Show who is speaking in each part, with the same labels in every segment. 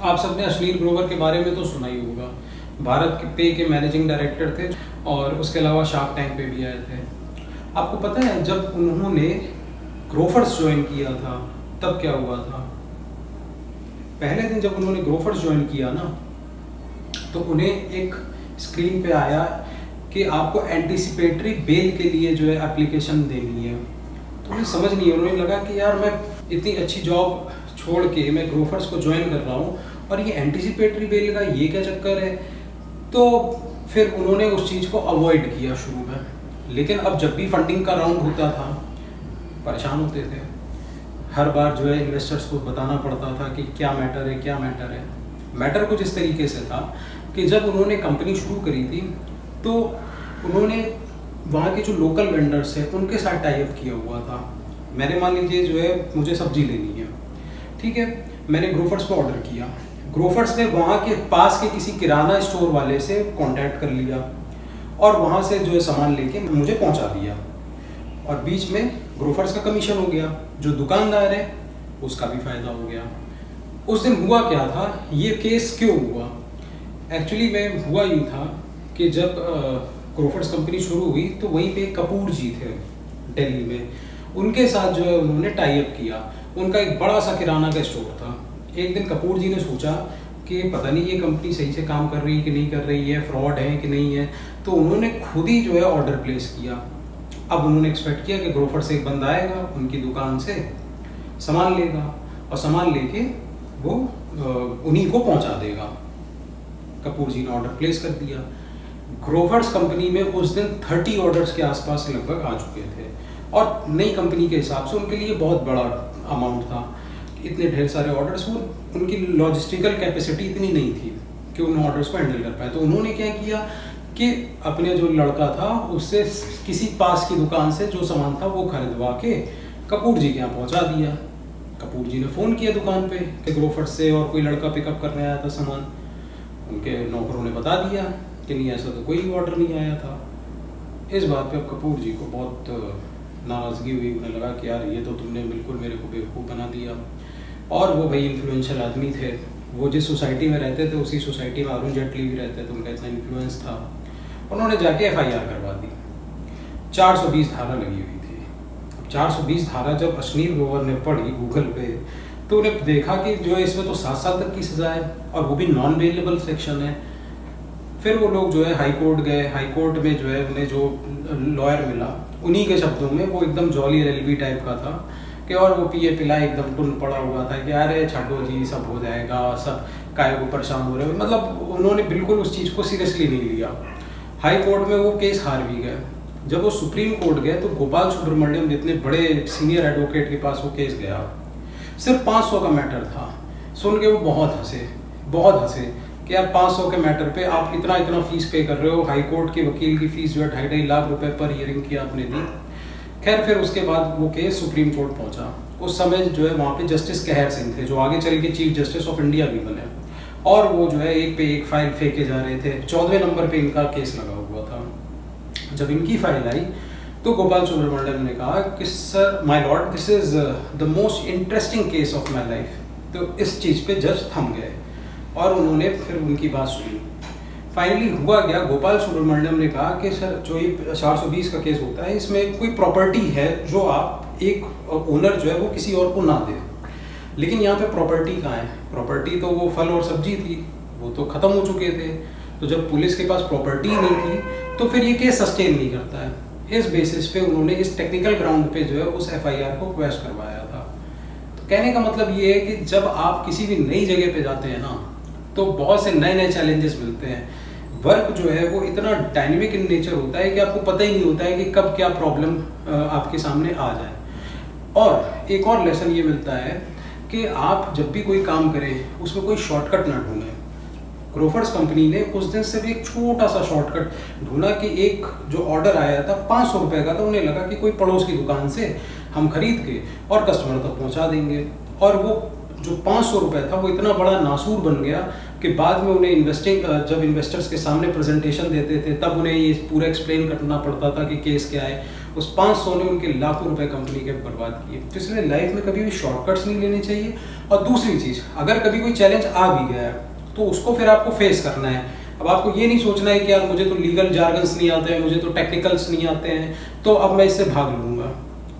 Speaker 1: आप सबने अश्लील ग्रोवर के बारे में तो सुना ही होगा। भारत के पे के मैनेजिंग डायरेक्टर थे और उसके अलावा शार्क टैंक पे भी आए थे। आपको पता है जब उन्होंने ग्रोफर्स ज्वाइन किया था तब क्या हुआ था? पहले दिन जब उन्होंने ग्रोफर्स ज्वाइन किया ना, तो उन्हें एक स्क्रीन पे आया कि आपको एंटीसिपेटरी बेल के लिए जो है एप्लीकेशन देनी है। तो उन्हें समझ नहीं, उन्हें लगा कि यार मैं इतनी अच्छी जॉब छोड़ के मैं ग्रोफर्स को ज्वाइन कर रहा हूँ और ये एंटीसिपेटरी बेल का ये क्या चक्कर है। तो फिर उन्होंने उस चीज़ को अवॉइड किया शुरू में, लेकिन अब जब भी फंडिंग का राउंड होता था परेशान होते थे। हर बार जो है इन्वेस्टर्स को बताना पड़ता था कि क्या मैटर है, क्या मैटर है। मैटर कुछ इस तरीके से था कि जब उन्होंने कंपनी शुरू करी थी तो उन्होंने वहाँ के जो लोकल वेंडर्स हैं उनके साथ टाई अप किया हुआ था। मैंने मान लीजिए जो है मुझे सब्जी लेनी है, ठीक है, मैंने ग्रोफर्स पे ऑर्डर किया। ग्रोफर्स ने वहाँ के पास के किसी किराना स्टोर वाले से कांटेक्ट कर लिया और वहाँ से जो है सामान लेके मुझे पहुँचा दिया, और बीच में ग्रोफर्स का कमीशन हो गया, जो दुकानदार है उसका भी फ़ायदा हो गया। उस दिन हुआ क्या था, ये केस क्यों हुआ? एक्चुअली में हुआ यूँ था कि जब ग्रोफर्स कंपनी शुरू हुई तो वहीं पे कपूर जी थे दिल्ली में, उनके साथ जो है उन्होंने टाई अप किया। उनका एक बड़ा सा किराना का स्टोर था। एक दिन कपूर जी ने सोचा कि पता नहीं ये कंपनी सही से काम कर रही है कि नहीं कर रही है, फ्रॉड है कि नहीं है, तो उन्होंने खुद ही जो है ऑर्डर प्लेस किया। अब उन्होंने एक्सपेक्ट किया कि ग्रोफर से एक बंदा आएगा, उनकी दुकान से सामान लेगा और सामान लेके वो उन्हीं को पहुंचा देगा। कपूर जी ने ऑर्डर प्लेस कर दिया। ग्रोफर्स कंपनी में उस दिन 30 ऑर्डर्स के आसपास लगभग आ चुके थे और नई कंपनी के हिसाब से उनके लिए बहुत बड़ा अमाउंट था। इतने ढेर सारे ऑर्डर्स, वो उनकी लॉजिस्टिकल कैपेसिटी इतनी नहीं थी कि उन ऑर्डर्स को हैंडल कर पाए। तो उन्होंने क्या किया कि अपने जो लड़का था उससे किसी पास की दुकान से जो सामान था वो खरीदवा के कपूर जी के यहाँ पहुँचा दिया। कपूर जी ने फ़ोन किया दुकान पे कि ग्रोफर से और कोई लड़का पिकअप करने आया था सामान। उनके नौकरों ने बता दिया कि नहीं, ऐसा तो कोई ऑर्डर नहीं आया था। इस बात पे अब कपूर जी को बहुत नाराज़गी हुई। उन्हें लगा कि यार ये तो तुमने बिल्कुल मेरे को बेवकूफ़ बना दिया। और वो भाई इन्फ्लुएंशियल आदमी थे, वो जिस सोसाइटी में रहते थे उसी सोसाइटी में अरुण जेटली भी रहते थे, उनका इतना इन्फ्लुएंस था। उन्होंने जाके FIR करवा दी। 420 धारा लगी हुई थी। अब 420 धारा जब अश्लील ग्रोवर ने पढ़ी गूगल पे तो उन्हें देखा कि जो है इसमें तो 7 साल तक की सज़ा है और वो भी नॉन बेलेबल सेक्शन है। फिर वो लोग जो है हाई कोर्ट गए। हाई कोर्ट में जो है उन्हें जो लॉयर मिला, उन्हीं के शब्दों में वो एकदम जॉली रेलवी टाइप का था कि और वो पिए पिलाए एकदम टुन पड़ा हुआ था कि अरे छाटो जी सब हो जाएगा, सब काय को परेशान हो रहे हो। मतलब उन्होंने बिल्कुल उस चीज़ को सीरियसली नहीं लिया। हाई कोर्ट में वो केस हार भी गए। जब वो सुप्रीम कोर्ट गए तो गोपाल सुब्रमण्यम जितने बड़े सीनियर एडवोकेट के पास वो केस गया, सिर्फ 500 का मैटर था। सुन के वो बहुत हंसे कि यार 500 के मैटर पे आप इतना इतना फीस पे कर रहे हो। हाई कोर्ट के वकील की फीस जो है 2.5 लाख रुपए पर हियरिंग की आपने दी। खैर फिर उसके बाद वो केस सुप्रीम कोर्ट पहुंचा। उस समय जो है वहाँ पे जस्टिस कहर सिंह थे, जो आगे चल के चीफ जस्टिस ऑफ इंडिया भी बने, और वो जो है एक पे एक फाइल फेंके जा रहे थे। 14वें नंबर पे इनका केस लगा हुआ था। जब इनकी फाइल आई तो गोपाल सुब्रमण्यम ने कहा कि sir my Lord, this is the most interesting case of my life. तो इस चीज़ पे जज थम गए और उन्होंने फिर उनकी बात सुनी। फाइनली हुआ क्या, गोपाल सुब्रमण्यम ने कहा कि सर जो ये 420 का केस होता है इसमें कोई प्रॉपर्टी है जो आप एक ओनर जो है वो किसी और को ना दे, लेकिन यहाँ पे प्रॉपर्टी कहाँ है? प्रॉपर्टी तो वो फल और सब्जी थी, वो तो ख़त्म हो चुके थे। तो जब पुलिस के पास प्रॉपर्टी ही नहीं थी तो फिर ये केस सस्टेन नहीं करता है। इस बेसिस पे उन्होंने इस टेक्निकल ग्राउंड पे जो है उस FIR को क्वैश करवाया था। तो कहने का मतलब ये है कि जब आप किसी भी नई जगह पे जाते हैं ना तो बहुत से नए नए चैलेंजेस मिलते हैं। वर्क जो है वो इतना डायनेमिक इन नेचर होता है कि आपको पता ही नहीं होता है कि कब क्या प्रॉब्लम आपके सामने आ जाए। और एक और लेसन ये मिलता है कि आप जब भी कोई काम करें उसमें कोई शॉर्टकट ना ढूंढें। ग्रोफर्स कंपनी ने उस दिन सिर्फ एक छोटा सा शॉर्टकट ढूंढा कि एक जो ऑर्डर आया था 500 रुपये का था, उन्हें लगा कि कोई पड़ोस की दुकान से हम खरीद के और कस्टमर तक पहुंचा देंगे। और वो जो 500 रुपये था वो इतना बड़ा नासूर बन गया कि बाद में उन्हें जब इन्वेस्टर्स के सामने प्रेजेंटेशन देते थे तब उन्हें ये पूरा एक्सप्लेन करना पड़ता था कि केस क्या है। उस 500 ने उनके लाखों रुपए कंपनी के बर्बाद किए। तो इसलिए लाइफ में कभी भी शॉर्टकट्स नहीं लेने चाहिए। और दूसरी चीज़, अगर कभी कोई चैलेंज आ भी गया है तो उसको फिर आपको फेस करना है। अब आपको ये नहीं सोचना है कि यार मुझे तो लीगल जार्गन्स नहीं आते हैं, मुझे तो टेक्निकल्स नहीं आते हैं, तो अब मैं इससे भाग लूँगा।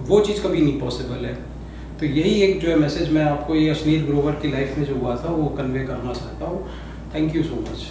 Speaker 1: वो चीज़ कभी नहीं पॉसिबल है। तो यही एक जो है मैसेज मैं आपको ये अश्नीर ग्रोवर की लाइफ में जो हुआ था वो कन्वे करना चाहता हूँ। Thank you so much.